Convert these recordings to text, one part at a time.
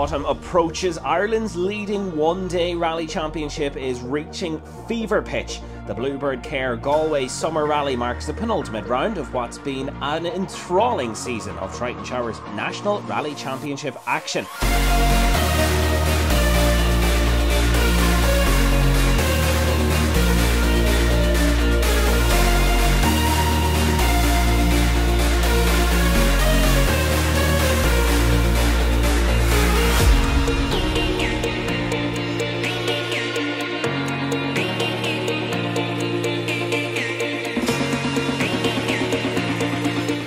autumn approaches, Ireland's leading one-day rally championship is reaching fever pitch. The Bluebird Care Galway Summer Rally marks the penultimate round of what's been an enthralling season of Triton Showers National Rally Championship action.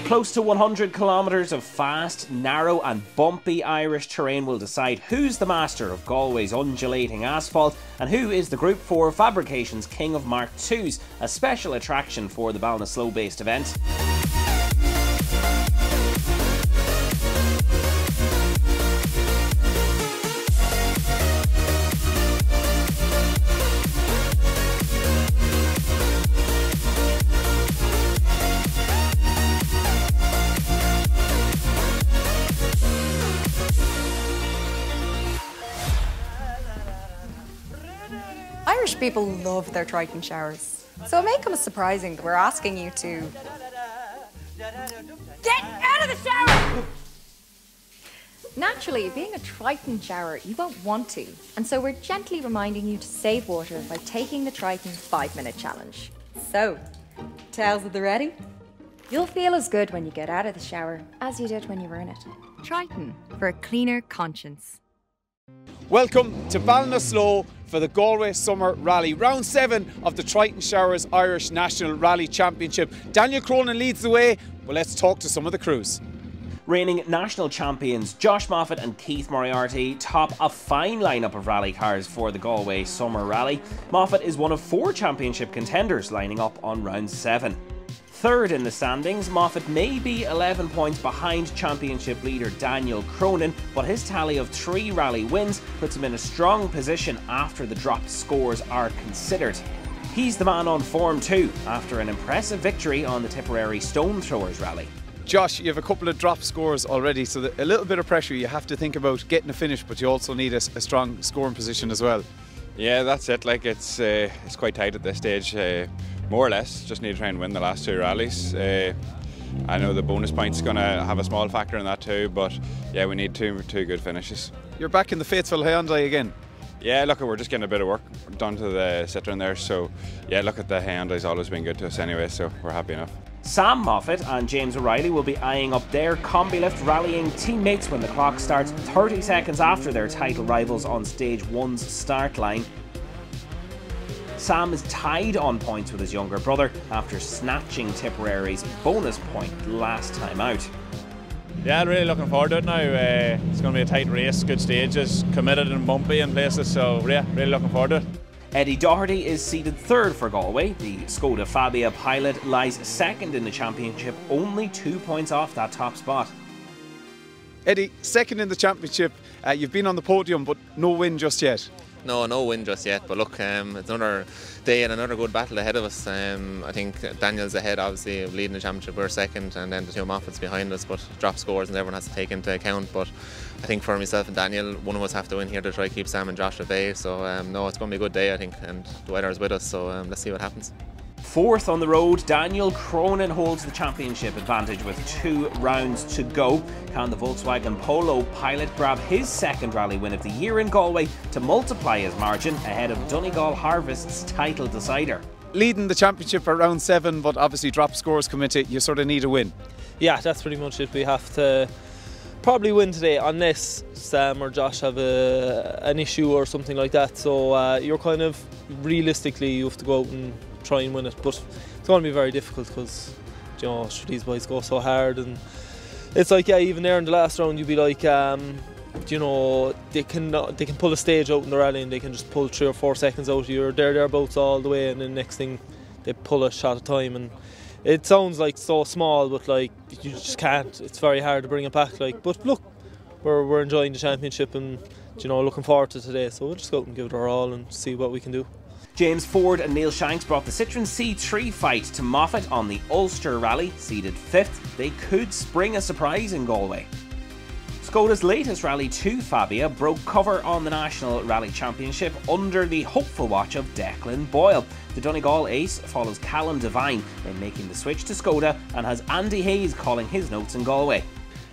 Close to 100 kilometres of fast, narrow and bumpy Irish terrain will decide who's the master of Galway's undulating asphalt and who is the Group 4 Fabrications King of Mark IIs, a special attraction for the Ballinasloe-based event. Irish people love their Triton showers, so it may come as surprising that we're asking you to get out of the shower! Naturally, being a Triton shower, you won't want to, and so we're gently reminding you to save water by taking the Triton 5-minute challenge. So, towels at the ready? You'll feel as good when you get out of the shower as you did when you were in it. Triton, for a cleaner conscience. Welcome to Ballinasloe for the Galway Summer Rally, round 7 of the Triton Showers Irish National Rally Championship. Daniel Cronin leads the way, but let's talk to some of the crews. Reigning national champions Josh Moffat and Keith Moriarty top a fine lineup of rally cars for the Galway Summer Rally. Moffat is one of 4 championship contenders lining up on round 7. Third in the standings, Moffat may be 11 points behind championship leader Daniel Cronin, but his tally of 3 rally wins puts him in a strong position after the dropped scores are considered. He's the man on form too, after an impressive victory on the Tipperary Stone Throwers Rally. Josh, you have a couple of drop scores already, so a little bit of pressure. You have to think about getting a finish, but you also need a strong scoring position as well. Yeah, that's it. Like it's quite tight at this stage. More or less, just need to try and win the last 2 rallies. I know the bonus point's going to have a small factor in that too, but yeah, we need two good finishes. You're back in the faithful Hyundai again. Yeah, look, we're just getting a bit of work done to the Citroen there, so yeah, look at the Hyundai's always been good to us anyway, so we're happy enough. Sam Moffat and James O'Reilly will be eyeing up their Combi-Lift rallying teammates when the clock starts 30 seconds after their title rivals on Stage 1's start line. Sam is tied on points with his younger brother after snatching Tipperary's bonus point last time out. Yeah, really looking forward to it now. It's going to be a tight race, good stages, committed and bumpy in places, so yeah, really looking forward to it. Eddie Doherty is seeded 3rd for Galway. The Skoda Fabia pilot lies 2nd in the championship, only 2 points off that top spot. Eddie, 2nd in the championship. You've been on the podium, but no win just yet. No win just yet, but look, it's another day and another good battle ahead of us. I think Daniel's ahead, obviously, leading the championship. We're 2nd, and then the 2 Moffats behind us, but drop scores and everyone has to take into account. But I think for myself and Daniel, one of us have to win here to try to keep Sam and Josh at bay. So no, it's going to be a good day, I think, and the weather is with us, so let's see what happens. 4th on the road, Daniel Cronin holds the championship advantage with 2 rounds to go. Can the Volkswagen Polo pilot grab his 2nd rally win of the year in Galway to multiply his margin ahead of Donegal Harvest's title decider? Leading the championship at round 7, but obviously drop scores come into it, you sort of need a win. Yeah, that's pretty much it. We have to probably win today unless Sam or Josh have an issue or something like that. So you're kind of, realistically, you have to go out and try and win it, but it's going to be very difficult because, you know, these boys go so hard, and it's like, yeah, even there in the last round you'd be like, you know, they can pull a stage out in the rally and they can just pull 3 or 4 seconds out of you. You're thereabouts all the way, and then next thing they pull a shot at time, and it sounds like so small, but like you just can't. It's very hard to bring it back. Like, but look, we're enjoying the championship and, you know, looking forward to today. So we'll just go out and give it our all and see what we can do. James Ford and Neil Shanks brought the Citroen C3 fight to Moffat on the Ulster Rally, seeded 5th. They could spring a surprise in Galway. Skoda's latest Rally 2 Fabia broke cover on the National Rally Championship under the hopeful watch of Declan Boyle. The Donegal ace follows Callum Devine in making the switch to Skoda and has Andy Hayes calling his notes in Galway.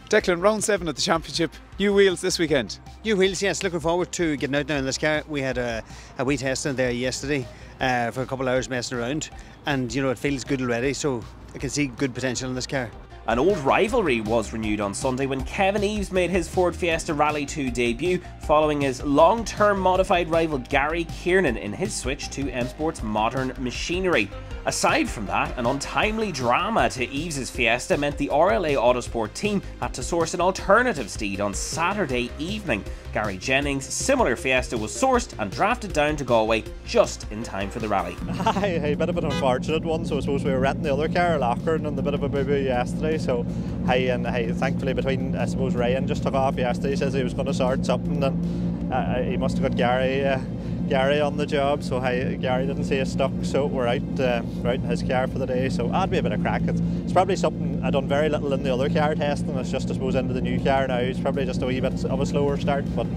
Declan, round 7 of the championship, new wheels this weekend. New wheels, yes. Looking forward to getting out now in this car. We had a wee test in there yesterday for a couple of hours messing around, and you know, it feels good already, so I can see good potential in this car. An old rivalry was renewed on Sunday when Kevin Eves made his Ford Fiesta Rally 2 debut, following his long-term modified rival Gary Kiernan in his switch to M Sport's modern machinery. Aside from that, an untimely drama to Eves' Fiesta meant the RLA Autosport team had to source an alternative steed on Saturday evening. Gary Jennings' similar Fiesta was sourced and drafted down to Galway just in time for the rally. Aye, a bit of an unfortunate one. So I suppose we were renting the other car, Lochern, and a bit of a boo-boo yesterday. So thankfully between, I suppose, Ryan just took off yesterday. He says he was going to sort something, and he must have got Gary on the job, so Gary didn't see us stuck, so we're out in his car for the day, so that'd be a bit of crack. It's probably something I've done very little in the other car testing. It's just, I suppose, into the new car now. It's probably just a wee bit of a slower start, but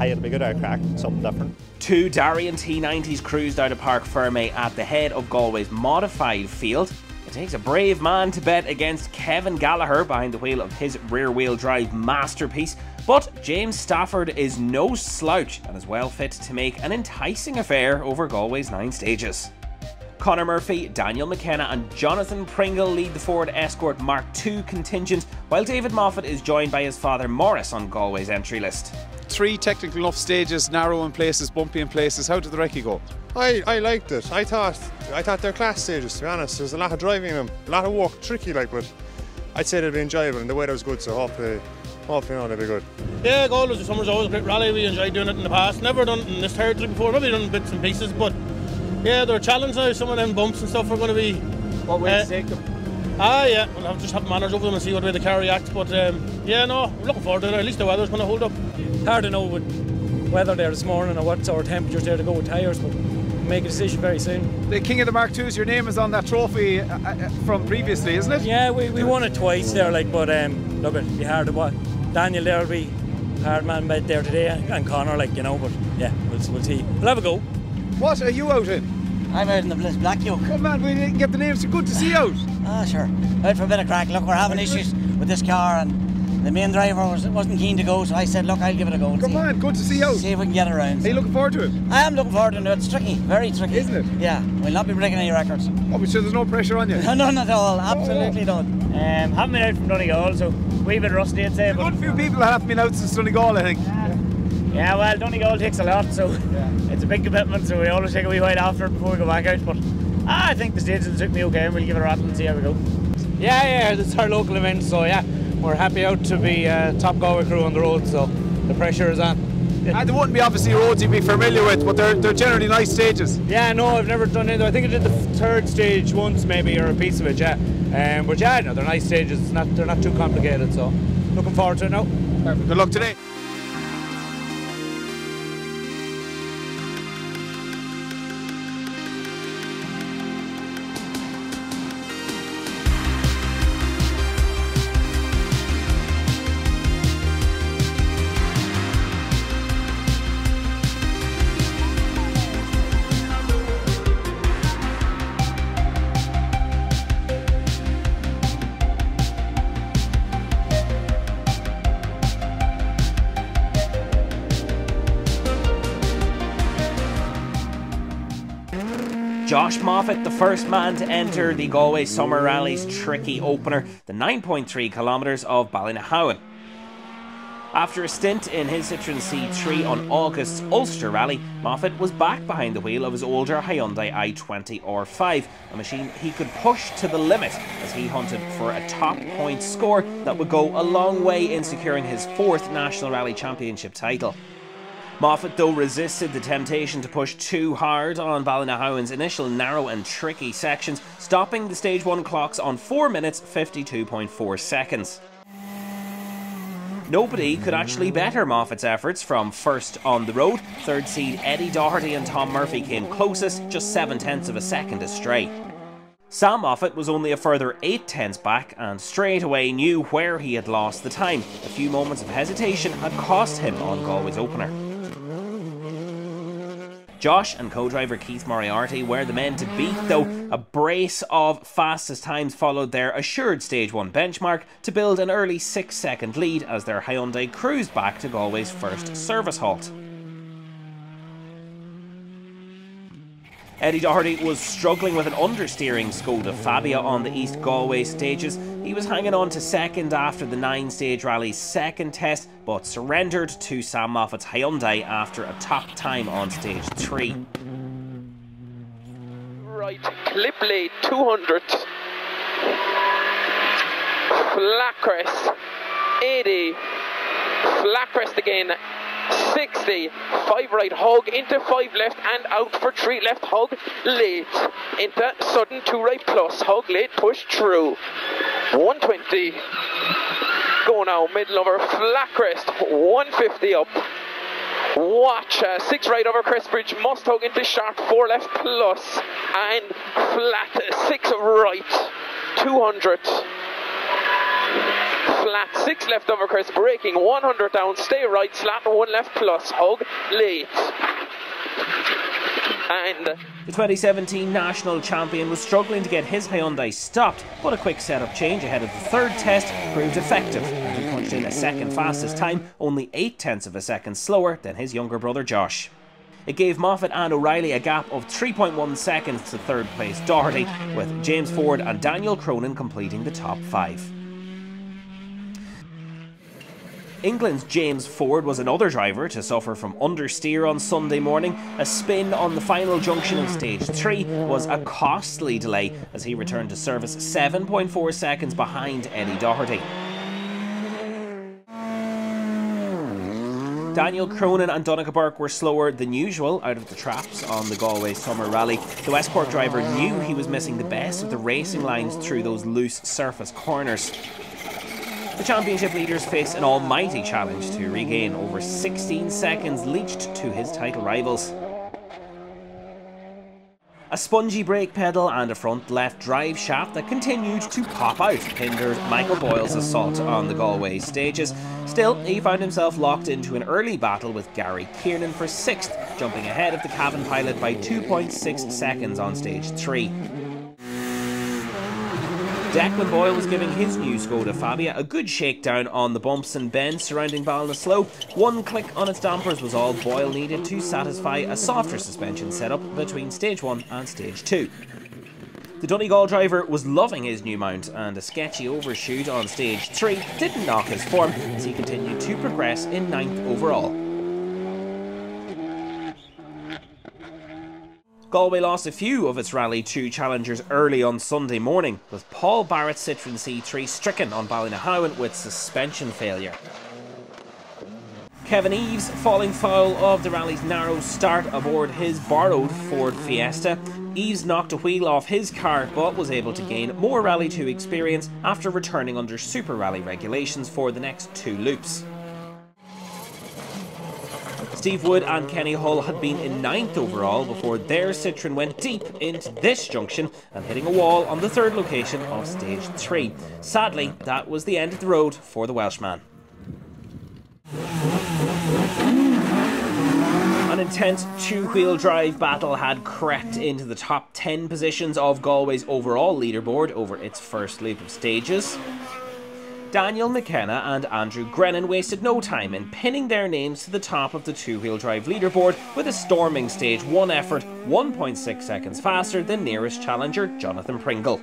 it'll be good out of crack, something different. 2 Darien T90s cruised out of Parc Fermé at the head of Galway's modified field. It takes a brave man to bet against Kevin Gallagher behind the wheel of his rear-wheel drive masterpiece, but James Stafford is no slouch and is well fit to make an enticing affair over Galway's 9 stages. Conor Murphy, Daniel McKenna and Jonathan Pringle lead the Ford Escort Mark II contingent, while David Moffat is joined by his father Morris on Galway's entry list. 3 technical enough stages, narrow in places, bumpy in places. How did the recce go? I liked it. I thought they're class stages, to be honest. There's a lot of driving in them, a lot of work, tricky like, but I'd say they'd be enjoyable and the weather was good, so hopefully they'll be good. Yeah, Galway the summer's always a great rally. We enjoyed doing it in the past. Never done it in this territory before, maybe done bits and pieces, but yeah, they're a challenge now. Some of them bumps and stuff are going to be... What way to take them? Yeah, we'll just have to manage over them and see what way the car reacts, but yeah, no, we're looking forward to it. At least the weather's going to hold up. Hard to know with weather there this morning or what sort of temperatures there to go with tyres, but we'll make a decision very soon. The King of the Mark IIs, your name is on that trophy from previously, isn't it? Yeah, we won it twice there, like, but look, it'll be hard to what. Daniel there will be hard man bet there today, and Conor, like, you know, but yeah, we'll see. We'll have a go. What are you out in? I'm out in the Bliss Black Yoke. Good man, we didn't get the names. Good to see you out. Ah, sure. Out for a bit of crack. Look, we're having issues with this car, and the main driver wasn't keen to go, so I said, look, I'll give it a go. Come on, good to see you out. See if we can get around. Are you looking forward to it? I am looking forward to it. It's tricky, very tricky. Isn't it? Yeah, we'll not be breaking any records. Oh, but sure, there's no pressure on you? None at all, absolutely none. Haven't been out from Donegal, so wee bit rusty, I'd say. But a few people that haven't been out since Donegal, I think. Yeah, well, Donegal takes a lot, so it's a big commitment, so we always take a wee while after it before we go back out, but I think the stage will suit me okay, and we'll give it a rattle and see how we go. Yeah, it's our local event, so yeah, we're happy out to be top Galway crew on the road, so the pressure is on. And there wouldn't be obviously roads you'd be familiar with, but they're generally nice stages. Yeah, no, I've never done any. I think I did the 3rd stage once, maybe, or a piece of it, yeah. But yeah, no, they're nice stages. They're not too complicated, so looking forward to it now. Perfect. Good luck today. Josh Moffat, the first man to enter the Galway Summer Rally's tricky opener, the 9.3 kilometres of Ballynahowan. After a stint in his Citroën C3 on August's Ulster Rally, Moffat was back behind the wheel of his older Hyundai i20 R5, a machine he could push to the limit as he hunted for a top point score that would go a long way in securing his 4th National Rally Championship title. Moffat, though, resisted the temptation to push too hard on Ballynahowan's initial narrow and tricky sections, stopping the Stage 1 clocks on 4 minutes 52.4 seconds. Nobody could actually better Moffat's efforts from first on the road. 3rd seed Eddie Doherty and Tom Murphy came closest, just 0.7 of a second astray. Sam Moffat was only a further 8 tenths back and straight away knew where he had lost the time. A few moments of hesitation had cost him on Galway's opener. Josh and co-driver Keith Moriarty were the men to beat, though. A brace of fastest times followed their assured Stage 1 benchmark to build an early 6-second lead as their Hyundai cruised back to Galway's first service halt. Eddie Doherty was struggling with an understeering Skoda Fabia on the East Galway stages. He was hanging on to second after the 9-stage rally's second test, but surrendered to Sam Moffat's Hyundai after a top time on stage 3. Right, clip lead 200. Flat crest 80. Flat crest again 60, 5 right, hug into 5 left and out for 3 left, hug late into sudden 2 right plus, hug late, push through 120, go now middle over flat crest 150 up, watch 6 right over crest bridge, must hug into sharp 4 left plus and flat 6 right 200. Flat 6 left over crest, braking 100 down, stay right, slat 1 left plus, hug late. And the 2017 national champion was struggling to get his Hyundai stopped, but a quick setup change ahead of the third test proved effective, and he punched in a second fastest time, only 8 tenths of a second slower than his younger brother Josh. It gave Moffat and O'Reilly a gap of 3.1 seconds to third place Doherty, with James Ford and Daniel Cronin completing the top 5. England's James Ford was another driver to suffer from understeer on Sunday morning. A spin on the final junction of stage 3 was a costly delay as he returned to service 7.4 seconds behind Eddie Doherty. Daniel Cronin and Donncha Burke were slower than usual out of the traps on the Galway Summer Rally. The West Cork driver knew he was missing the best of the racing lines through those loose surface corners. The championship leaders face an almighty challenge to regain over 16 seconds leached to his title rivals. A spongy brake pedal and a front left drive shaft that continued to pop out hindered Michael Boyle's assault on the Galway stages. Still, he found himself locked into an early battle with Gary Kiernan for 6th, jumping ahead of the cabin pilot by 2.6 seconds on stage 3. Declan Boyle was giving his new Skoda Fabia a good shakedown on the bumps and bends surrounding Ballinasloe. One click on its dampers was all Boyle needed to satisfy a softer suspension setup between stage 1 and stage 2. The Donegal driver was loving his new mount, and a sketchy overshoot on stage 3 didn't knock his form as he continued to progress in 9th overall. Galway lost a few of its Rally 2 challengers early on Sunday morning, with Paul Barrett's Citroen C3 stricken on Ballynahowen with suspension failure. Kevin Eves falling foul of the rally's narrow start aboard his borrowed Ford Fiesta. Eves knocked a wheel off his car but was able to gain more Rally 2 experience after returning under Super Rally regulations for the next 2 loops. Steve Wood and Kenny Hull had been in 9th overall before their Citroen went deep into this junction and hitting a wall on the 3rd location of stage 3. Sadly, that was the end of the road for the Welshman. An intense 2-wheel drive battle had crept into the top 10 positions of Galway's overall leaderboard over its first loop of stages. Daniel McKenna and Andrew Grennan wasted no time in pinning their names to the top of the 2-wheel drive leaderboard with a storming stage 1 effort 1.6 seconds faster than nearest challenger Jonathan Pringle.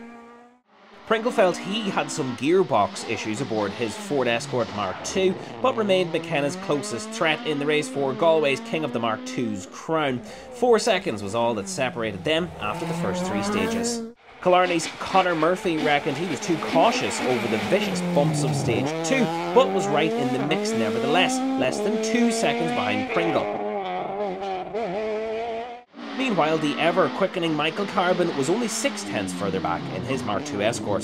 Pringle felt he had some gearbox issues aboard his Ford Escort Mark II, but remained McKenna's closest threat in the race for Galway's King of the Mark II's crown. 4 seconds was all that separated them after the first 3 stages. Killarney's Conor Murphy reckoned he was too cautious over the vicious bumps of stage 2, but was right in the mix nevertheless, less than 2 seconds behind Pringle. Meanwhile, the ever-quickening Michael Carbon was only 6 tenths further back in his Mark II Escort.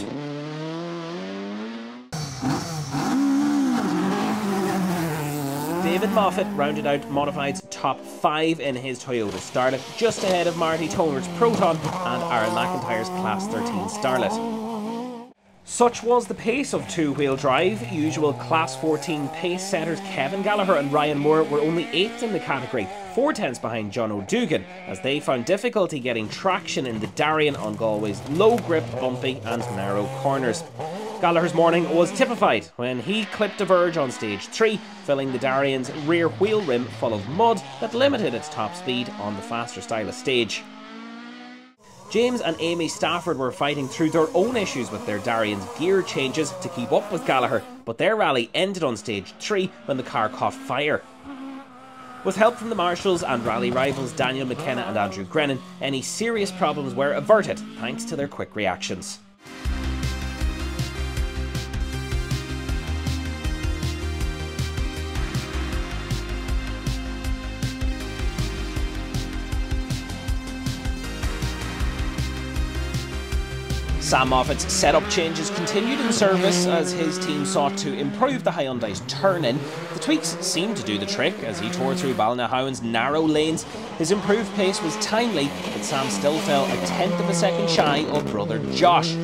David David Moffat rounded out Modified's top 5 in his Toyota Starlet, just ahead of Marty Toner's Proton and Aaron McIntyre's Class 13 Starlet. Such was the pace of two-wheel drive. Usual Class 14 pace setters Kevin Gallagher and Ryan Moore were only 8th in the category, 4/10 behind John O'Dugan, as they found difficulty getting traction in the Darien on Galway's low grip, bumpy and narrow corners. Gallagher's morning was typified when he clipped a verge on stage 3, filling the Darien's rear wheel rim full of mud that limited its top speed on the faster style of stage. James and Amy Stafford were fighting through their own issues with their Darien's gear changes to keep up with Gallagher, but their rally ended on stage 3 when the car caught fire. With help from the marshals and rally rivals Daniel McKenna and Andrew Grennan, any serious problems were averted thanks to their quick reactions. Sam Moffat's setup changes continued in service as his team sought to improve the Hyundai's turn-in. The tweaks seemed to do the trick as he tore through Ballinahowan's narrow lanes. His improved pace was timely, but Sam still fell a 1/10 of a second shy of brother Josh.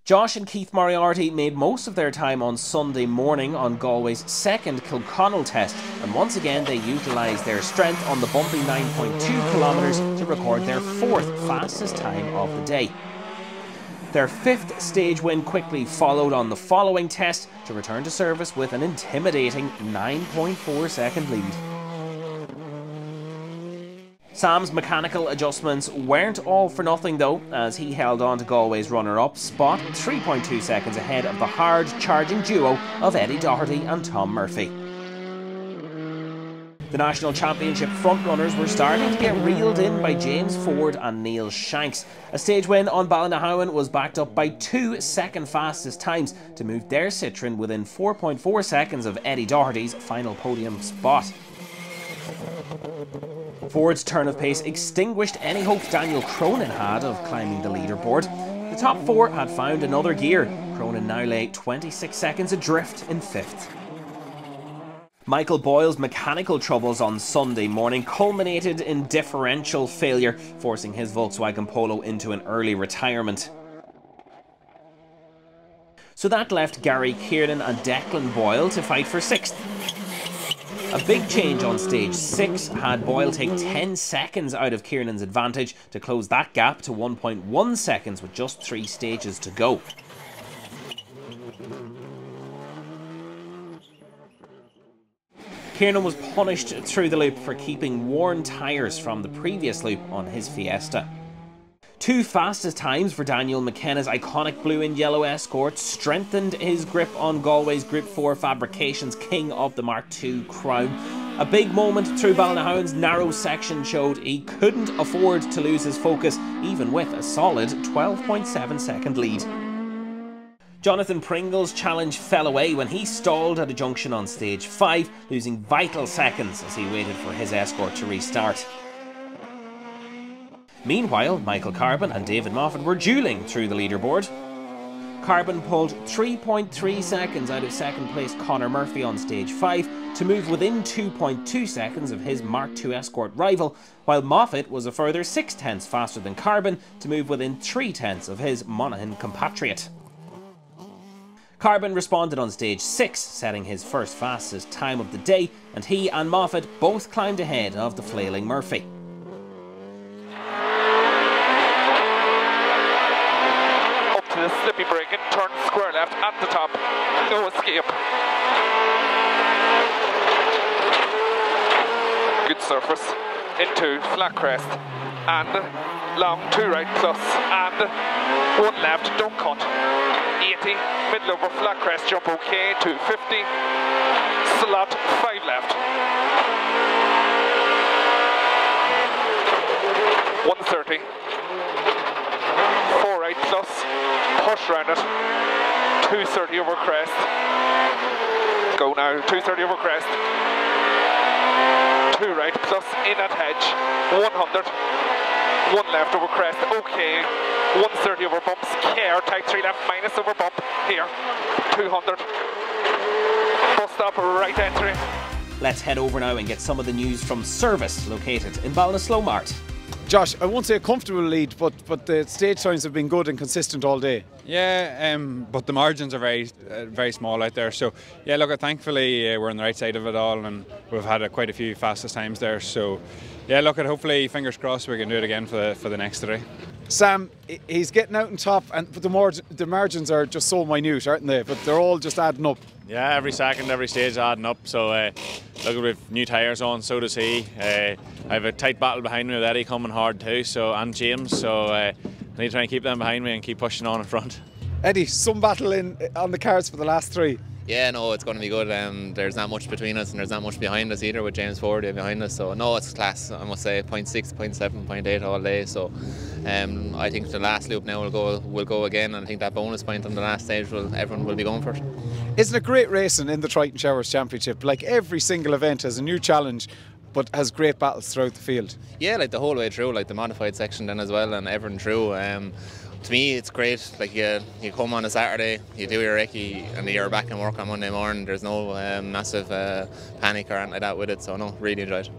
Josh and Keith Moriarty made most of their time on Sunday morning on Galway's second Kilconnell test, and once again they utilised their strength on the bumpy 9.2 kilometres to record their 4th fastest time of the day. Their 5th stage win quickly followed on the following test to return to service with an intimidating 9.4 second lead. Sam's mechanical adjustments weren't all for nothing though, as he held on to Galway's runner-up spot 3.2 seconds ahead of the hard-charging duo of Eddie Doherty and Tom Murphy. The National Championship frontrunners were starting to get reeled in by James Ford and Neil Shanks. A stage win on Ballinahowan was backed up by 2 second fastest times to move their Citroën within 4.4 seconds of Eddie Doherty's final podium spot. Ford's turn of pace extinguished any hopes Daniel Cronin had of climbing the leaderboard. The top 4 had found another gear. Cronin now lay 26 seconds adrift in 5th. Michael Boyle's mechanical troubles on Sunday morning culminated in differential failure, forcing his Volkswagen Polo into an early retirement. So that left Gary Kiernan and Declan Boyle to fight for 6th. A big change on stage 6 had Boyle take 10 seconds out of Kiernan's advantage to close that gap to 1.1 seconds with just 3 stages to go. Kiernan was punished through the loop for keeping worn tyres from the previous loop on his Fiesta. 2 fastest times for Daniel McKenna's iconic blue and yellow Escort strengthened his grip on Galway's Group 4 Fabrications king of the Mark II crown. A big moment through Ballinahowan's narrow section showed he couldn't afford to lose his focus, even with a solid 12.7 second lead. Jonathan Pringle's challenge fell away when he stalled at a junction on stage 5, losing vital seconds as he waited for his Escort to restart. Meanwhile, Michael Carbon and David Moffat were duelling through the leaderboard. Carbon pulled 3.3 seconds out of second place Conor Murphy on stage 5 to move within 2.2 seconds of his Mark II Escort rival, while Moffat was a further 6/10 faster than Carbon to move within 3/10 of his Monaghan compatriot. Carbon responded on stage 6, setting his first fastest time of the day, and he and Moffat both climbed ahead of the flailing Murphy. Up to the slippy break and turn square left at the top. No escape. Good surface. Into flat crest and long 2 right plus and 1 left, don't cut. 80, middle over flat crest, jump okay, 250, slot 5 left. 130, 4 right plus, push round it, 230 over crest, go now, 230 over crest, 2 right plus, in at hedge, 100, 1 left over crest, okay. 130 over bumps, care, tight 3 left, minus over bump, here, 200, bus stop, right entry. Let's head over now and get some of the news from Service, located in Ballinasloe. Josh, I won't say a comfortable lead, but the stage times have been good and consistent all day. Yeah, but the margins are very small out there. So yeah, look, thankfully we're on the right side of it all, and we've had quite a few fastest times there. So yeah, look, hopefully, fingers crossed, we can do it again for the next 3. Sam, he's getting out on top, but the margins are just so minute, aren't they? But they're all just adding up. Yeah, every second, every stage adding up. So look, we've new tyres on, so does he. I have a tight battle behind me with Eddie coming hard too, and James. So I need to try and keep them behind me and keep pushing on in front. Eddie, some battle on the cards for the last 3. Yeah, no, it's going to be good. There's not much between us and there's not much behind us either with James Ford behind us. So no, it's class. I must say 0.6, 0.7, 0.8 all day. So I think the last loop now will go again, and I think that bonus point on the last stage everyone will be going for it. Isn't it great racing in the Triton Showers Championship? Like, every single event has a new challenge, but has great battles throughout the field. Yeah, like the whole way through, like the modified section then as well, and everything through. To me, it's great. Like you come on a Saturday, you do your recce, and you're back in work on Monday morning. There's no massive panic or anything like that with it. So no, really enjoyed it.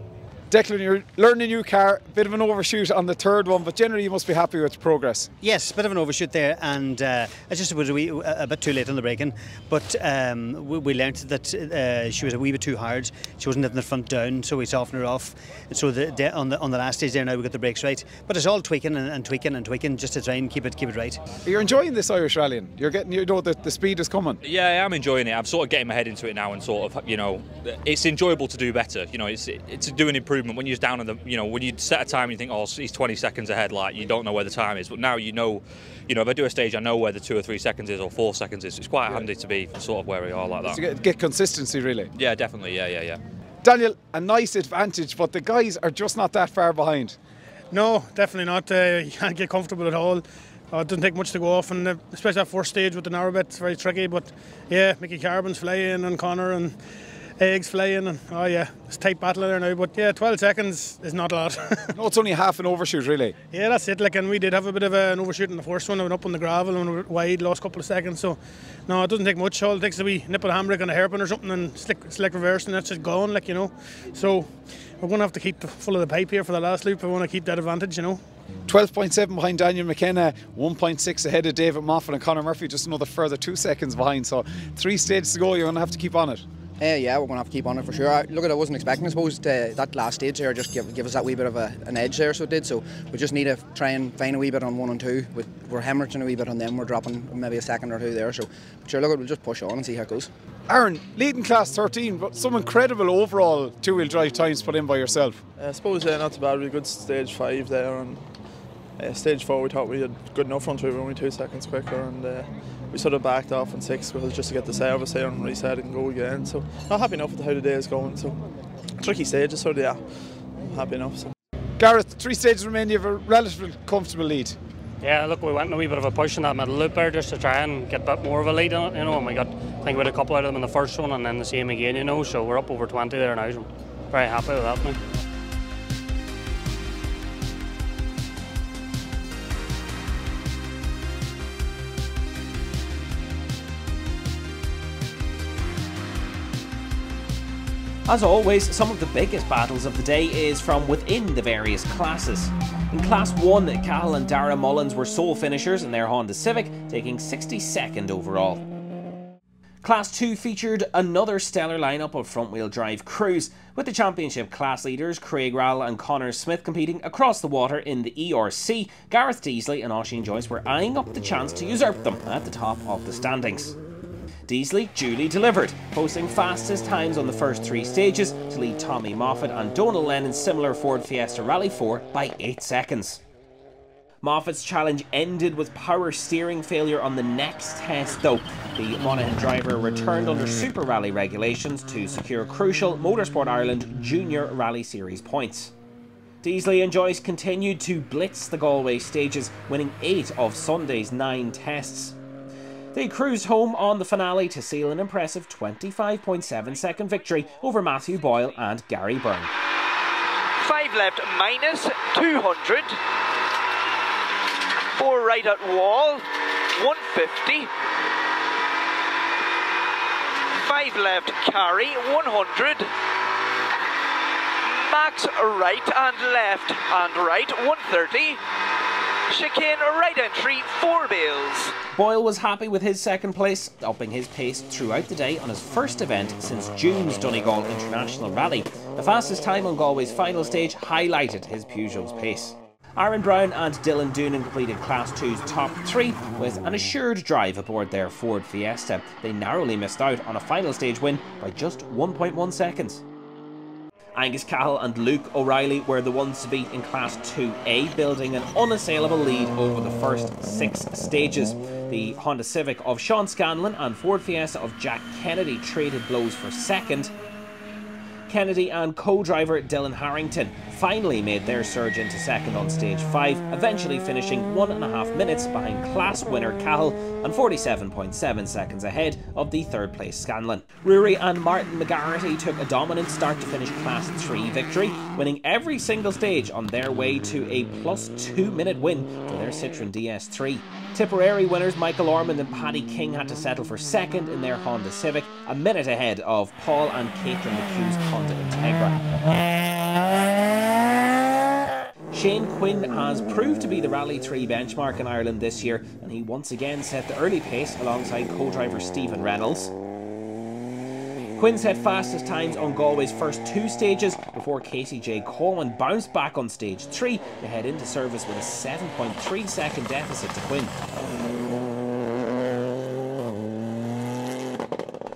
Declan, you're learning a new car, bit of an overshoot on the 3rd one, but generally you must be happy with progress. Yes, a bit of an overshoot there, and I just was a bit too late on the braking, but we learned that she was a wee bit too hard. She wasn't letting the front down, so we softened her off. And so on the last stage there now we got the brakes right, but it's all tweaking and tweaking and tweaking just to try and keep it right. You're enjoying this Irish rallying. You're getting, the speed is coming. Yeah, I'm enjoying it. I'm sort of getting my head into it now, and sort of, it's enjoyable to do better. It's to do an improvement. When you're down in the, when you set a time and you think, oh, he's 20 seconds ahead, like, you don't know where the time is. But now if I do a stage, I know where the 2 or 3 seconds is or 4 seconds is. It's quite handy to be sort of where we are like that. To get consistency, really. Yeah, definitely. Yeah. Daniel, a nice advantage, but the guys are just not that far behind. No, definitely not. You can't get comfortable at all. It doesn't take much to go off, and especially that first stage with the narrow bit, it's very tricky. But yeah, Mickey Carbon's flying and Connor and Eggs flying, and oh yeah, it's a tight battle there now. But yeah, 12 seconds is not a lot. No, it's only half an overshoot, really. Yeah, that's it. Like, and we did have a bit of an overshoot in the first one. I went up on the gravel and went wide, lost a couple of seconds. So no, it doesn't take much. All it takes is a wee nip of the handbrake on a hairpin or something, and slick reverse, and that's just gone. So we're going to have to keep full of the pipe here for the last loop. We want to keep that advantage. 12.7 behind Daniel McKenna, 1.6 ahead of David Moffat, and Conor Murphy just another further 2 seconds behind. So 3 stages to go. You're going to have to keep on it. Yeah, we're going to have to keep on it for sure. Look, I wasn't expecting, I suppose, that last stage there just give us that wee bit of an edge there, so it did. So we just need to try and find a wee bit on 1 and 2. We're hemorrhaging a wee bit on them. We're dropping maybe a second or 2 there. So sure, look, we'll just push on and see how it goes. Aaron, leading class 13, but some incredible overall 2-wheel drive times put in by yourself. I suppose not too bad. We had a good stage 5 there, and stage 4 we thought we had good enough front. We were only 2 seconds quicker, and we sort of backed off in 6 because just to get the service there and reset and go again. So not happy enough with how the day is going. So tricky stages, so yeah, I'm happy enough. So. Gareth, 3 stages remain. You have a relatively comfortable lead. Yeah, look, we went in a wee bit of a push in that middle loop there just to try and get a bit more of a lead on it, and we got, I think we had a couple out of them in the first one and then the same again, so we're up over 20 there now, so I'm very happy with that now. As always, some of the biggest battles of the day is from within the various classes. In Class 1, Cahill and Dara Mullins were sole finishers in their Honda Civic, taking 62nd overall. Class 2 featured another stellar lineup of front-wheel drive crews, with the championship class leaders Craig Rowell and Connor Smith competing across the water in the ERC. Gareth Deasley and Oisin Joyce were eyeing up the chance to usurp them at the top of the standings. Deasley duly delivered, posting fastest times on the first 3 stages to lead Tommy Moffat and Donal Lennon's similar Ford Fiesta Rally 4 by 8 seconds. Moffat's challenge ended with power steering failure on the next test though. The Monaghan driver returned under Super Rally regulations to secure crucial Motorsport Ireland Junior Rally Series points. Deasley and Joyce continued to blitz the Galway stages, winning 8 of Sunday's 9 tests. They cruised home on the finale to seal an impressive 25.7 second victory over Matthew Boyle and Gary Byrne. 5 left minus 200. 4 right at wall, 150. 5 left carry, 100. Max right and left and right 130. Chicane right entry 4 bales. Boyle was happy with his second place, upping his pace throughout the day on his first event since June's Donegal International Rally. The fastest time on Galway's final stage highlighted his Peugeot's pace. Aaron Brown and Dylan Doonan completed Class 2's top 3 with an assured drive aboard their Ford Fiesta. They narrowly missed out on a final stage win by just 1.1 seconds. Angus Cahill and Luke O'Reilly were the ones to beat in Class 2A, building an unassailable lead over the first 6 stages. The Honda Civic of Sean Scanlon and Ford Fiesta of Jack Kennedy traded blows for second. Kennedy and co-driver Dylan Harrington finally made their surge into second on stage 5, eventually finishing 1.5 minutes behind class winner Cahill and 47.7 seconds ahead of the third place Scanlon. Rory and Martin McGarrity took a dominant start to finish Class 3 victory, winning every single stage on their way to a +2 minute win for their Citroën DS3. Tipperary winners Michael Ormond and Paddy King had to settle for second in their Honda Civic, a minute ahead of Paul and Caitlin McHugh's Honda Integra. Shane Quinn has proved to be the Rally 3 benchmark in Ireland this year, and he once again set the early pace alongside co-driver Stephen Reynolds. Quinn set fastest times on Galway's first 2 stages before Casey J. Coleman bounced back on stage 3 to head into service with a 7.3 second deficit to Quinn.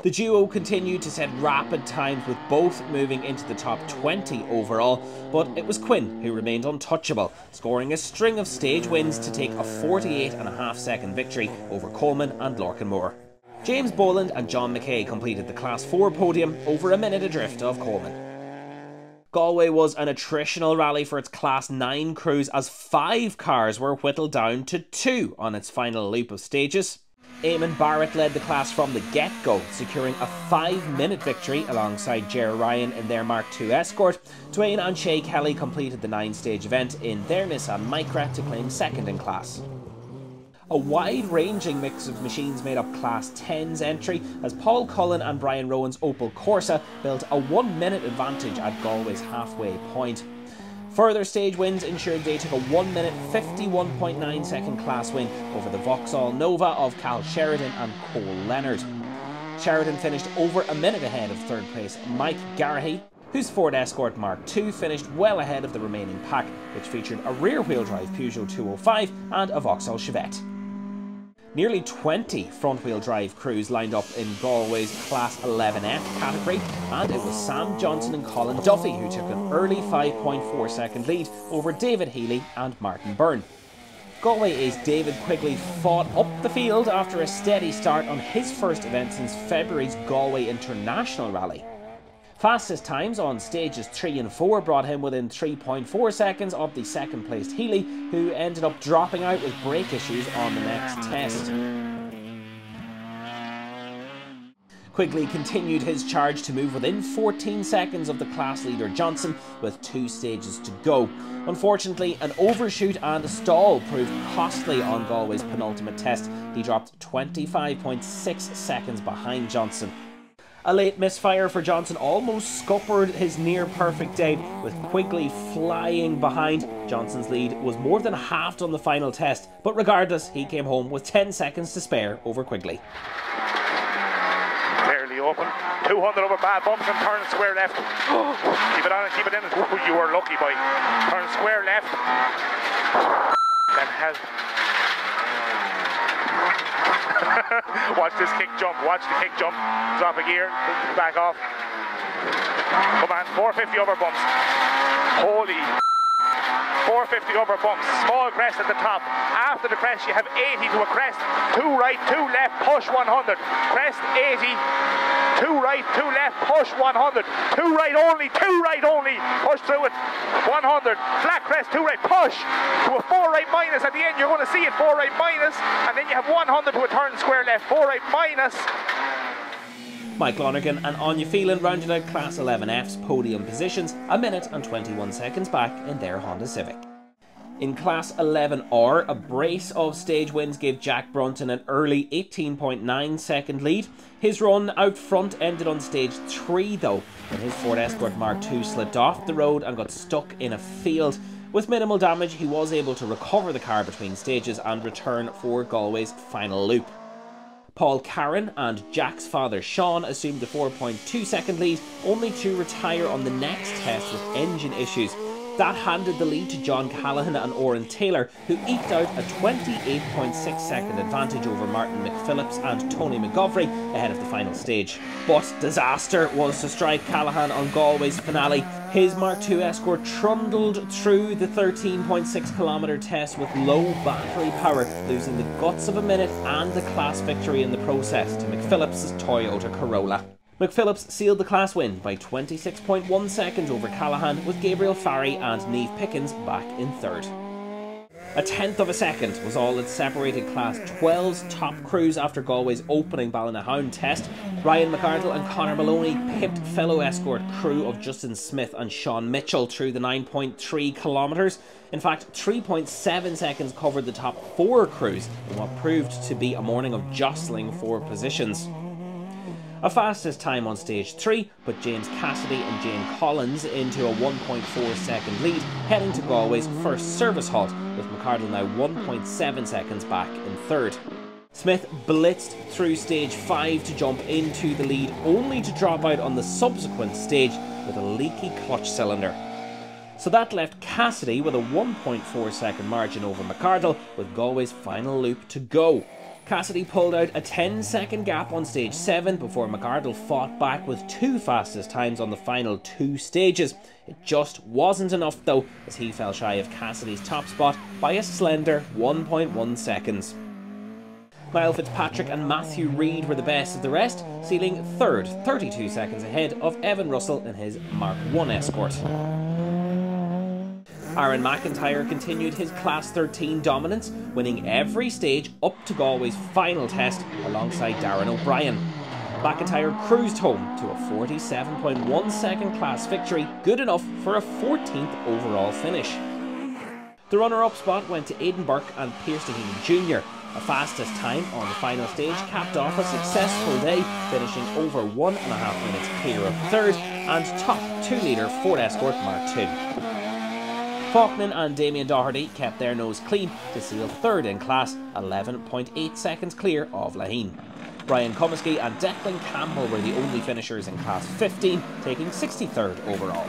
The duo continued to set rapid times, with both moving into the top 20 overall, but it was Quinn who remained untouchable, scoring a string of stage wins to take a 48.5 second victory over Coleman and Lorcan Moore. James Boland and John McKay completed the Class 4 podium, over a minute adrift of Coleman. Galway was an attritional rally for its Class 9 crews, as 5 cars were whittled down to 2 on its final loop of stages. Eamon Barrett led the class from the get-go, securing a 5-minute victory alongside Ger Ryan in their Mark II Escort. Dwayne and Shay Kelly completed the 9-stage event in their Nissan Micra to claim second in class. A wide-ranging mix of machines made up Class 10's entry, as Paul Cullen and Brian Rowan's Opel Corsa built a 1-minute advantage at Galway's halfway point. Further stage wins ensured they took a 1-minute 51.9 second class win over the Vauxhall Nova of Cal Sheridan and Cole Leonard. Sheridan finished over a minute ahead of third place Mike Garrahy, whose Ford Escort Mark II finished well ahead of the remaining pack, which featured a rear-wheel drive Peugeot 205 and a Vauxhall Chevette. Nearly 20 front-wheel drive crews lined up in Galway's Class 11F category, and it was Sam Johnson and Colin Duffy who took an early 5.4 second lead over David Healy and Martin Byrne. Galway ace David Quigley fought up the field after a steady start on his first event since February's Galway International Rally. Fastest times on stages 3 and 4 brought him within 3.4 seconds of the second placed Healy, who ended up dropping out with brake issues on the next test. Quigley continued his charge to move within 14 seconds of the class leader Johnson, with 2 stages to go. Unfortunately, an overshoot and a stall proved costly on Galway's penultimate test. He dropped 25.6 seconds behind Johnson. A late misfire for Johnson almost scuppered his near-perfect day, with Quigley flying behind. Johnson's lead was more than halved on the final test, but regardless, he came home with 10 seconds to spare over Quigley. Fairly open, 200 over bad bumps and turn square left. Keep it on and keep it in. Ooh, you were lucky, boy. Turn square left. Then has... Watch this kick jump, watch the kick jump, drop a gear, back off. Come on, 450 over bumps. Holy 450 over bumps, small crest at the top. After the crest you have 80 to a crest, 2 right, 2 left, push 100. Crest 80, 2 right, 2 left, push 100. 2 right only, 2 right only, push through it, 100. Flat crest, 2 right, push to a 4 right minus at the end. You're going to see it, 4 right minus, and then you have 100 to a turn square left, 4 right minus. Mike Lonergan and Anya Phelan rounded out Class 11F's podium positions, a minute and 21 seconds back in their Honda Civic. In Class 11R, a brace of stage wins gave Jack Brunton an early 18.9 second lead. His run out front ended on stage 3 though, when his Ford Escort Mark II slipped off the road and got stuck in a field. With minimal damage, he was able to recover the car between stages and return for Galway's final loop. Paul Carron and Jack's father Sean assumed the 4.2 second lead, only to retire on the next test with engine issues. That handed the lead to John Callaghan and Oren Taylor, who eked out a 28.6 second advantage over Martin McPhillips and Tony McGovry ahead of the final stage. But disaster was to strike Callaghan on Galway's finale. His Mark II Escort trundled through the 13.6km test with low battery power, losing the guts of a minute and the class victory in the process to McPhillips' Toyota Corolla. McPhillips sealed the class win by 26.1 seconds over Callaghan, with Gabriel Farry and Niamh Pickens back in third. A tenth of a second was all that separated Class 12's top crews after Galway's opening Ballynahown test. Ryan McArdle and Conor Maloney pipped fellow Escort crew of Justin Smith and Sean Mitchell through the 9.3 kilometres. In fact, 3.7 seconds covered the top 4 crews in what proved to be a morning of jostling for positions. A fastest time on stage 3 put James Cassidy and Jane Collins into a 1.4 second lead, heading to Galway's first service halt, with McArdle now 1.7 seconds back in third. Smith blitzed through stage 5 to jump into the lead, only to drop out on the subsequent stage with a leaky clutch cylinder. So that left Cassidy with a 1.4 second margin over McArdle, with Galway's final loop to go. Cassidy pulled out a 10-second gap on stage 7 before McArdle fought back with 2 fastest times on the final 2 stages. It just wasn't enough though, as he fell shy of Cassidy's top spot by a slender 1.1 seconds. Niall Fitzpatrick and Matthew Reid were the best of the rest, sealing third, 32 seconds ahead of Evan Russell in his Mark I Escort. Aaron McIntyre continued his Class 13 dominance, winning every stage up to Galway's final test alongside Darren O'Brien. McIntyre cruised home to a 47.1 second class victory, good enough for a 14th overall finish. The runner-up spot went to Aidan Burke and Pierce Tahini Jr. A fastest time on the final stage capped off a successful day, finishing over 1.5 minutes clear of third and top 2-litre Ford Escort Mark II. Faulkner and Damien Doherty kept their nose clean to seal third in class, 11.8 seconds clear of Laheen. Brian Comiskey and Declan Campbell were the only finishers in class 15, taking 63rd overall.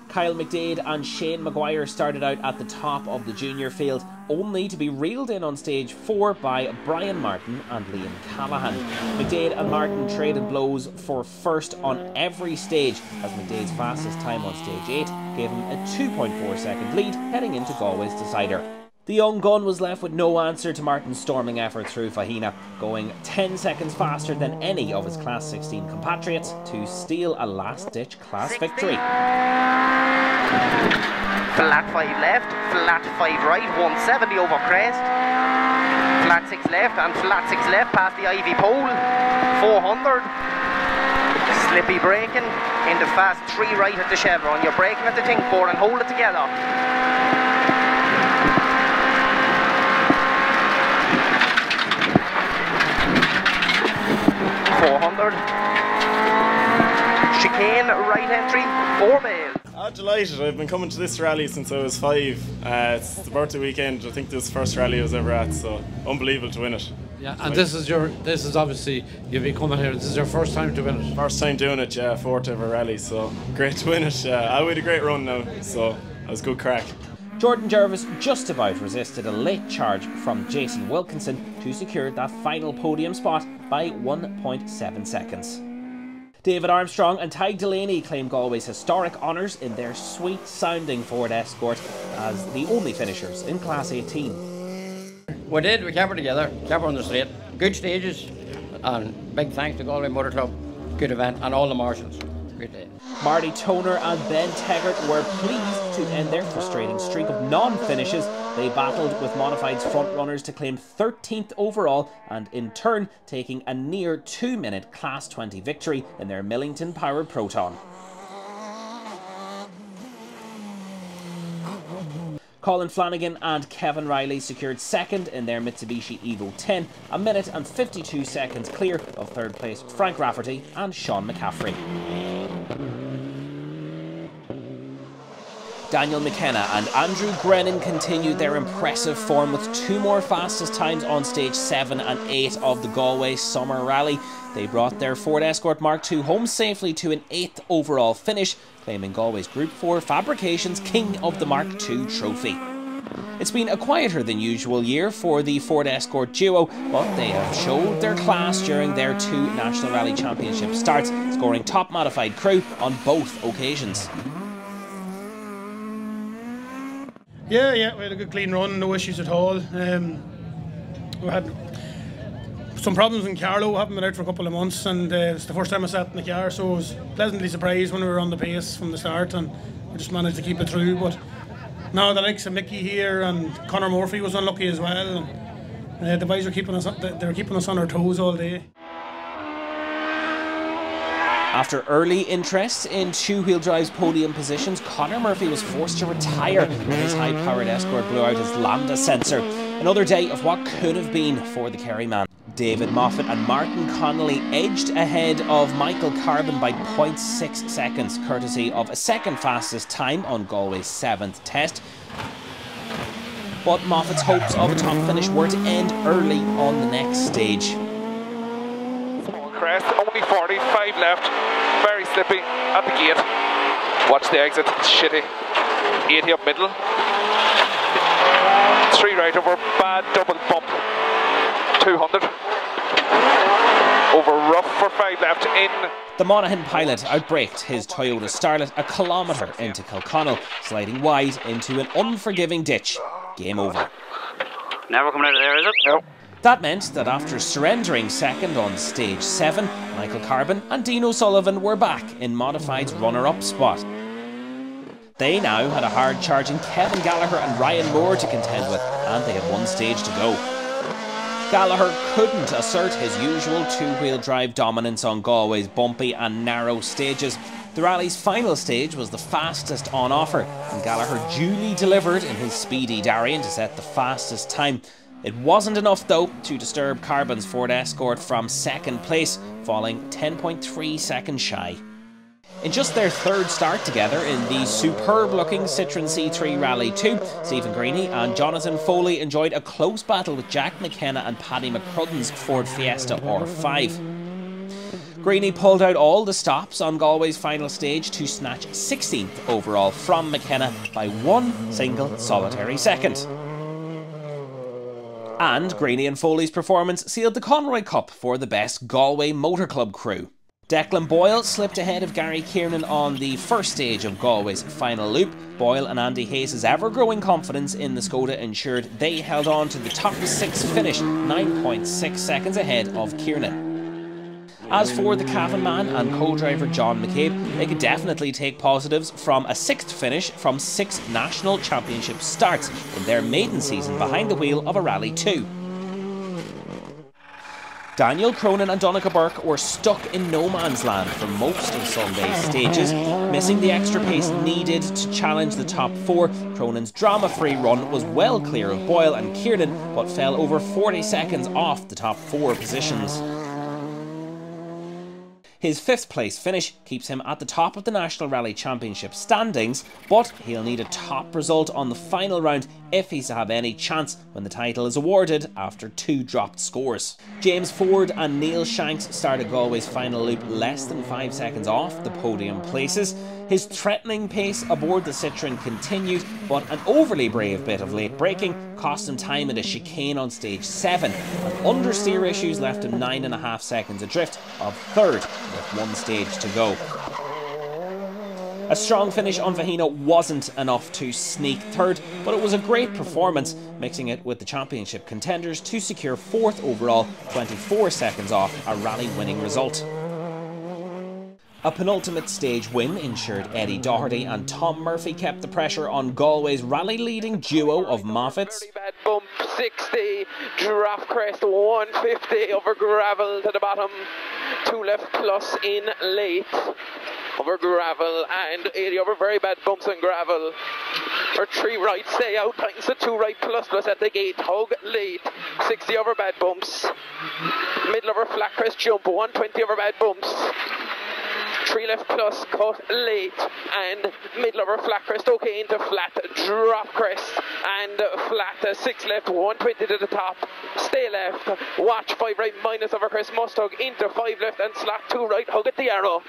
Kyle McDade and Shane Maguire started out at the top of the junior field, only to be reeled in on stage 4 by Brian Martin and Liam Callaghan. McDade and Martin traded blows for first on every stage, as McDade's fastest time on stage 8 gave him a 2.4 second lead heading into Galway's decider. The young gun was left with no answer to Martin's storming effort through Fahina, going 10 seconds faster than any of his Class 16 compatriots to steal a last-ditch class victory. Flat 5 left, flat 5 right, 170 over crest. Flat 6 left and flat 6 left past the Ivy pole, 400. Slippy braking into fast 3 right at the chevron. You're braking at the thing 4 and hold it together. 400. Chicane, right entry, 4 bail. Delighted. I've been coming to this rally since I was 5. It's the birthday weekend. I think this is the first rally I was ever at, so unbelievable to win it. Yeah, and this is obviously, you've been coming here, this is your first time to win it. First time doing it, yeah, 4th ever rally, so great to win it. I had a great run now, so it was good crack. Jordan Jervis just about resisted a late charge from Jason Wilkinson to secure that final podium spot by 1.7 seconds. David Armstrong and Tadhg Delaney claimed Galway's historic honours in their sweet-sounding Ford Escort as the only finishers in Class 18. We did, we kept it together, kept it on the straight. Good stages, and big thanks to Galway Motor Club, good event, and all the marshals. Great day. Marty Toner and Ben Teggart were pleased to end their frustrating streak of non-finishes. They battled with Modified's front-runners to claim 13th overall and in turn taking a near 2-minute Class 20 victory in their Millington-powered Proton. Colin Flanagan and Kevin Riley secured second in their Mitsubishi Evo 10, a minute and 52 seconds clear of third place Frank Rafferty and Sean McCaffrey. Daniel McKenna and Andrew Grennan continued their impressive form with 2 more fastest times on stage 7 and 8 of the Galway Summer Rally. They brought their Ford Escort Mark II home safely to an 8th overall finish, claiming Galway's Group 4 Fabrications King of the Mark II trophy. It's been a quieter than usual year for the Ford Escort duo, but they have showed their class during their 2 National Rally Championship starts, scoring top modified crew on both occasions. Yeah, we had a good clean run, no issues at all. We had some problems in Carlow, haven't been out for a couple of months, and it's the first time I sat in the car, so I was pleasantly surprised when we were on the pace from the start, and we just managed to keep it through. But now the likes of Mickey here and Conor Murphy was unlucky as well, and the boys were keeping us on our toes all day. After early interest in 2-wheel drive's podium positions, Conor Murphy was forced to retire when his high-powered Escort blew out his lambda sensor. Another day of what could have been for the Kerry man. David Moffat and Martin Connolly edged ahead of Michael Carbon by 0.6 seconds, courtesy of a second fastest time on Galway's 7th test. But Moffat's hopes of a top finish were to end early on the next stage. Crest, only 45 left, very slippy at the gate. Watch the exit, it's shitty. 80 up middle. 3 right over, bad double bump. 200. Over rough for 5 left in. The Monaghan pilot outbraked his Toyota Starlet a kilometre into Kilconnell, sliding wide into an unforgiving ditch. Game over. Never coming out of there, is it? No. That meant that after surrendering second on stage 7, Michael Carbon and Dean O'Sullivan were back in Modified's runner-up spot. They now had a hard-charging Kevin Gallagher and Ryan Moore to contend with, and they had 1 stage to go. Gallagher couldn't assert his usual 2-wheel drive dominance on Galway's bumpy and narrow stages. The rally's final stage was the fastest on offer, and Gallagher duly delivered in his speedy Darien to set the fastest time. It wasn't enough, though, to disturb Carbon's Ford Escort from second place, falling 10.3 seconds shy. In just their 3rd start together in the superb-looking Citroën C3 Rally 2, Stephen Greeny and Jonathan Foley enjoyed a close battle with Jack McKenna and Paddy McCrudden's Ford Fiesta R5. Greeny pulled out all the stops on Galway's final stage to snatch 16th overall from McKenna by 1 single solitary second. And Greeny and Foley's performance sealed the Conroy Cup for the best Galway Motor Club crew. Declan Boyle slipped ahead of Gary Kiernan on the first stage of Galway's final loop. Boyle and Andy Hayes' ever-growing confidence in the Skoda ensured they held on to the top 6 finish, 9.6 seconds ahead of Kiernan. As for the Cavan man and co-driver John McCabe, they could definitely take positives from a 6th finish from 6 national championship starts in their maiden season behind the wheel of a Rally 2. Daniel Cronin and Donncha Burke were stuck in no man's land for most of Sunday's stages, missing the extra pace needed to challenge the top 4. Cronin's drama-free run was well clear of Boyle and Kiernan, but fell over 40 seconds off the top 4 positions. His 5th place finish keeps him at the top of the National Rally Championship standings, but he'll need a top result on the final round if he's to have any chance when the title is awarded after 2 dropped scores. James Ford and Neil Shanks started Galway's final loop less than 5 seconds off the podium places. His threatening pace aboard the Citroën continued, but an overly brave bit of late braking cost him time at a chicane on stage 7, and understeer issues left him 9.5 seconds adrift of 3rd with 1 stage to go. A strong finish on Vahina wasn't enough to sneak 3rd, but it was a great performance, mixing it with the championship contenders to secure 4th overall, 24 seconds off a rally-winning result. A penultimate stage win ensured Eddie Doherty and Tom Murphy kept the pressure on Galway's rally-leading duo of Moffats. Bad bump, 60, drop crest, 150 over gravel to the bottom, 2 left plus in late. Over gravel and 80 over very bad bumps and gravel. for 3 right, stay out, tightens to 2 right, plus at the gate, hug late, 60 over bad bumps, middle over flat crest jump, 120 over bad bumps, 3 left plus, cut late, and middle over flat crest, okay, into flat, drop crest, and flat, 6 left, 120 to the top, stay left, watch 5 right, minus over crest, must hug, into 5 left, and slot 2 right, hug at the arrow.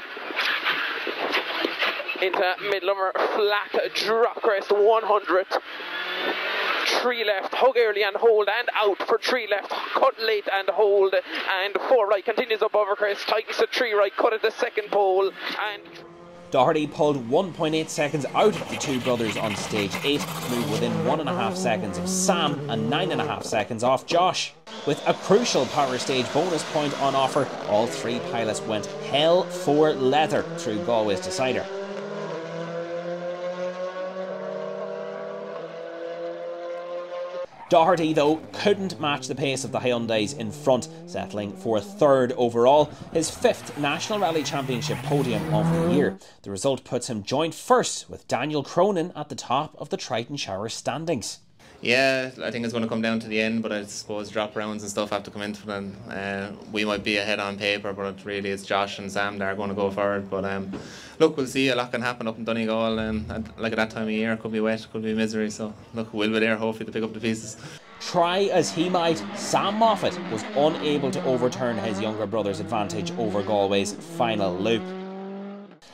Into middle over flat, drop crest, 100. 3 left, hug early and hold, and out for 3 left, cut late and hold, and 4 right, continues up over crest, tightens to 3 right, cut at the second pole, and... Doherty pulled 1.8 seconds out of the two brothers on stage 8 to move within 1.5 seconds of Sam and 9.5 seconds off Josh. With a crucial power stage bonus point on offer, all 3 pilots went hell for leather through Galway's decider. Doherty, though, couldn't match the pace of the Hyundais in front, settling for 3rd overall, his 5th National Rally Championship podium of the year. The result puts him joint first with Daniel Cronin at the top of the Triton Showers standings. Yeah, I think it's going to come down to the end, but I suppose drop rounds and stuff have to come into them. We might be ahead on paper, but really it's Josh and Sam that are going to go forward. But look, we'll see. A lot can happen up in Donegal, and like at that time of year, it could be wet, could be misery. So look, we'll be there hopefully to pick up the pieces. Try as he might, Sam Moffat was unable to overturn his younger brother's advantage over Galway's final loop.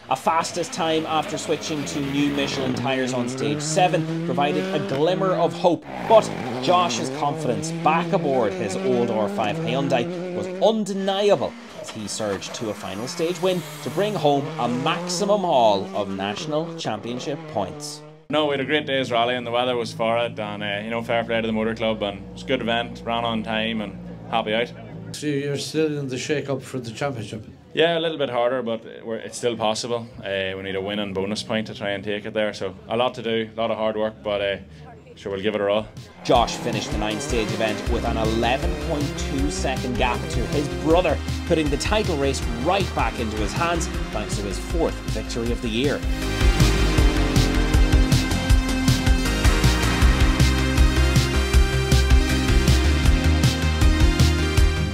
A fastest time after switching to new Michelin tyres on stage 7 provided a glimmer of hope, but Josh's confidence back aboard his old R5 Hyundai was undeniable as he surged to a final stage win to bring home a maximum haul of national championship points. No, we had a great day's rally and the weather was for it, and you know, fair play to the motor club, and it was a good event, ran on time and happy out. So you're still in the shake-up for the championship? Yeah, a little bit harder, but it's still possible. We need a win and bonus point to try and take it there, so a lot to do, a lot of hard work, but sure, we'll give it a roll. Josh finished the 9-stage event with an 11.2 second gap to his brother, putting the title race right back into his hands thanks to his 4th victory of the year.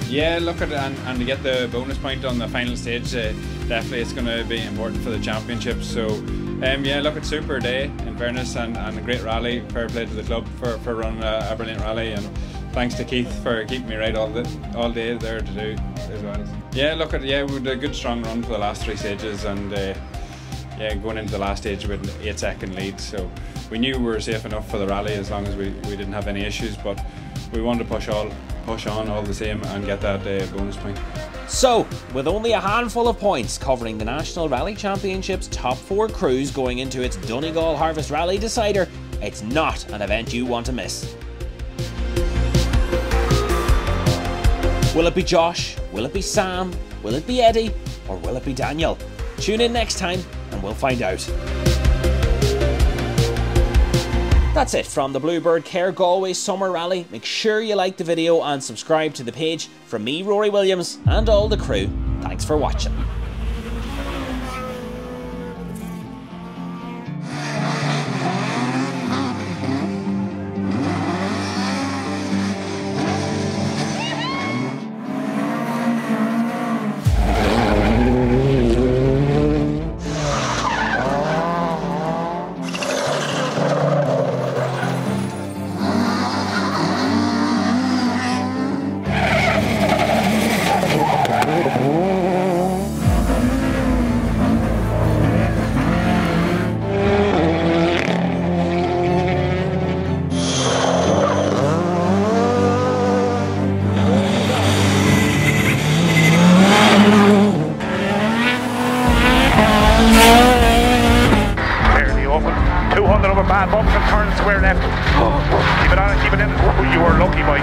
Yeah, look at it, and to get the bonus point on the final stage, definitely it's going to be important for the championship. So, yeah, look, it's a super day in fairness, and a great rally. Fair play to the club for running a brilliant rally, and thanks to Keith for keeping me right all day there to do as well. Yeah, look at we had a good strong run for the last 3 stages, and yeah, going into the last stage with an 8-second lead. So we knew we were safe enough for the rally as long as we didn't have any issues, but we wanted to push on all the same and get that bonus point. So, with only a handful of points covering the National Rally Championship's top 4 crews going into its Donegal Harvest Rally decider, it's not an event you want to miss. Will it be Josh? Will it be Sam? Will it be Eddie? Or will it be Daniel? Tune in next time and we'll find out. That's it from the Bluebird Care Galway Summer Rally. Make sure you like the video and subscribe to the page. From me, Rory Williams, and all the crew, thanks for watching. Bad bumps and turn square left. Keep it on and keep it in. Oh, you were lucky, boy.